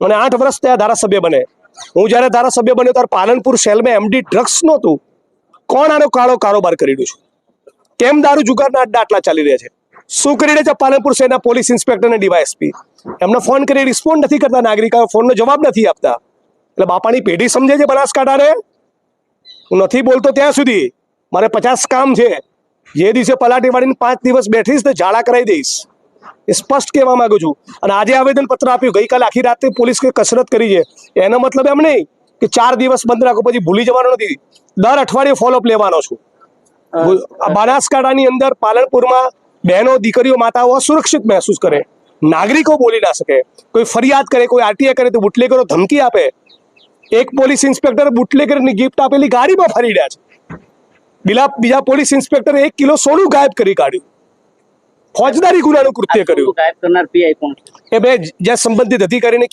મને 8 વર્ષ ત્યાં ધારાસભ્ય બને. હું જ્યારે ધારાસભ્ય બન્યો ત્યારે પાલનપુર શહેરમાં એમડી ડ્રગ્સ નહોતું. કોણ આનો કાળો કારોબાર કરી રહ્યું છે? કેમ દારૂ જુગારના અડ્ડા આટલા ચાલી રહ્યા છે? શું કરી રહ્યા છે પાલનપુર શહેરના પોલીસ ઇન્સ્પેક્ટર અને ડીવાયએસપી? એમને ફોન કરી રિસ્પોન્ડ નથી કરતા, નાગરિકો ફોનનો જવાબ નથી આપતા. એટલે બાપાની પેઢી સમજે છે બનાસકાંઠાને. હું નથી બોલતો ત્યાં સુધી મારે 50 કામ છે. જે દિવસે પલાટી વાળીને 5 દિવસ બેઠીશ તો ઝાડા કરાવી દઈશ. એ સ્પષ્ટ કહેવા માંગુ છું. અને આજે આવેદન પત્ર આપ્યું, ગઈકાલે આખી રાતે પોલીસ કસરત કરી છે. એનો મતલબ એમ નહીં કે 4 દિવસ બંધ રાખો પછી ભૂલી જવાનો નથી. દર અઠવાડિયે ફોલોઅપ લેવાનો છું. બનાસકાંઠાની અંદર પાલનપુરમાં બહેનો, દીકરીઓ, માતાઓ અસુરક્ષિત મહેસૂસ કરે, નાગરિકો બોલી ના શકે, કોઈ ફરિયાદ કરે, કોઈ આરટીઆઈ કરે તો બુટલેગરો ધમકી આપે. એક પોલીસ ઇન્સ્પેક્ટર બુટલેગરની ગિફ્ટ આપેલી ગાડીમાં ફરી રહ્યા છે. બીજા પોલીસ ઇન્સ્પેક્ટર 1 કિલો સોનું ગાયબ કરી કાઢ્યું. ફોજદારી ગુનાનું કૃત્ય કર્યું. ગાયબ કરનાર પીઆઈ કોણ છે? એ બે જે સંબંધિત અધિકારીને